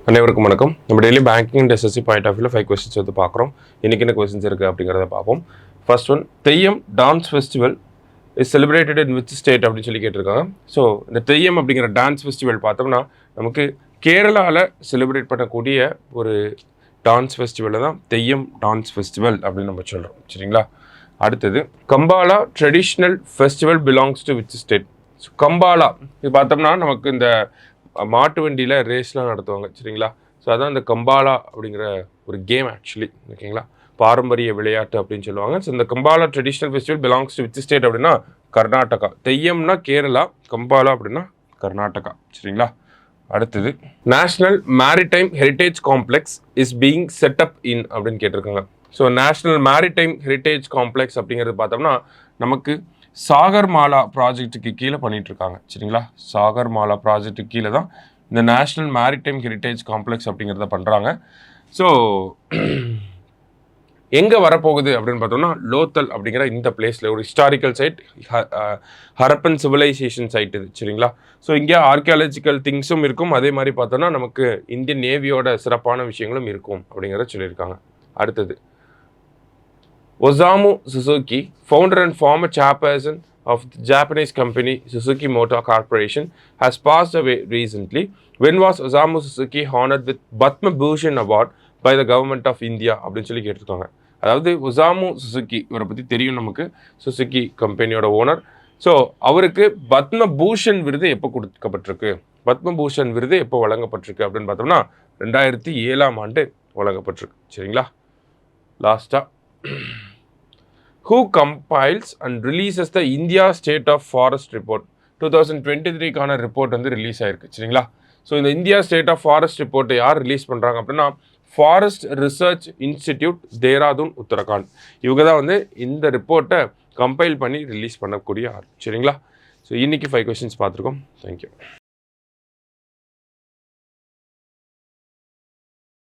அனைவருக்கும் வணக்கம். நம்ம daily banking and SSC point of வியூல 5 கொஸ்டின்ஸ் வந்து பார்க்குறோம். இன்னைக்கு என்ன கொஸ்டின்ஸ் இருக்குது அப்படிங்கிறத பார்ப்போம். First one, Theyyam dance festival is celebrated in which state அப்படின்னு சொல்லி கேட்டிருக்காங்க. ஸோ இந்த தெய்யம் அப்படிங்கிற டான்ஸ் ஃபெஸ்டிவல் பார்த்தோம்னா நமக்கு கேரளாவில் செலிப்ரேட் பண்ணக்கூடிய ஒரு டான்ஸ் ஃபெஸ்டிவலில் தான் தெய்யம் டான்ஸ் ஃபெஸ்டிவல் அப்படின்னு நம்ம சொல்கிறோம். சரிங்களா? அடுத்தது, Kambala traditional festival belongs to which state. So Kambala இது பார்த்தோம்னா நமக்கு இந்த மாட்டு வண்டியில் ரேஸ்லாம் நடத்துவாங்க. சரிங்களா? ஸோ அதான் இந்த கம்பாலா அப்படிங்கிற ஒரு கேம் ஆக்சுவலி. ஓகேங்களா? பாரம்பரிய விளையாட்டு அப்படின்னு சொல்லுவாங்க. ஸோ இந்த Kambala traditional festival belongs to which state அப்படின்னா கர்நாடகா. தெய்யம்னா கேரளா, கம்பாலா அப்படின்னா கர்நாடகா. சரிங்களா? அடுத்தது, national maritime heritage complex is being set up in அப்படின்னு கேட்டிருக்காங்க. So national maritime heritage complex அப்படிங்கிறது பார்த்தோம்னா நமக்கு சாகர்மாலா ப்ராஜெக்ட்டுக்கு கீழே பண்ணிகிட்ருக்காங்க. சரிங்களா? சாகர்மாலா ப்ராஜெக்ட்டுக்கு கீழே தான் இந்த நேஷ்னல் மேரிடைம் ஹெரிட்டேஜ் காம்ப்ளெக்ஸ் அப்படிங்கிறத பண்ணுறாங்க. ஸோ எங்கே வரப்போகுது அப்படின்னு பார்த்தோம்னா லோத்தல் அப்படிங்கிற இந்த பிளேஸில் ஒரு historical site, Harappan civilisation site இது. சரிங்களா? ஸோ இங்கே ஆர்கியாலஜிக்கல் திங்ஸும் இருக்கும், அதே மாதிரி பார்த்தோம்னா நமக்கு இந்தியன் நேவியோட சிறப்பான விஷயங்களும் இருக்கும் அப்படிங்கிறத சொல்லியிருக்காங்க. அடுத்தது, Osamu Suzuki, founder and former chairperson of the Japanese company Suzuki Motor Corporation, has passed away recently. When was Osamu Suzuki honored with Padma Bhushan Award by the government of India அப்படின்னு சொல்லி கேட்டிருக்காங்க. அதாவது Osamu Suzuki இவரை பற்றி தெரியும் நமக்கு. Suzuki கம்பெனியோட owner. So அவருக்கு பத்ம பூஷன் விருது எப்போ கொடுக்கப்பட்டிருக்கு, பத்ம பூஷன் விருது எப்போ வழங்கப்பட்டிருக்கு அப்படின்னு பார்த்தோம்னா 2007 வழங்கப்பட்டிருக்கு. சரிங்களா? லாஸ்ட்டாக, who compiles and releases the India State of Forest Report 2023 report வந்து ரிலீஸ் ஆயிருக்கு. சரிங்களா? ஸோ இந்த இந்தியா ஸ்டேட் ஆஃப் ஃபாரஸ்ட் ரிப்போர்ட்டை யார் ரிலீஸ் பண்ணுறாங்க அப்படின்னா forest research institute, Dehradun, Uttarakhand. இவங்க தான் வந்து இந்த ரிப்போர்ட்டை கம்பைல் பண்ணி ரிலீஸ் பண்ணக்கூடிய ஆள். சரிங்களா? ஸோ இன்றைக்கி 5 கொஸ்டின்ஸ் பார்த்துருக்கோம். தேங்க்யூ.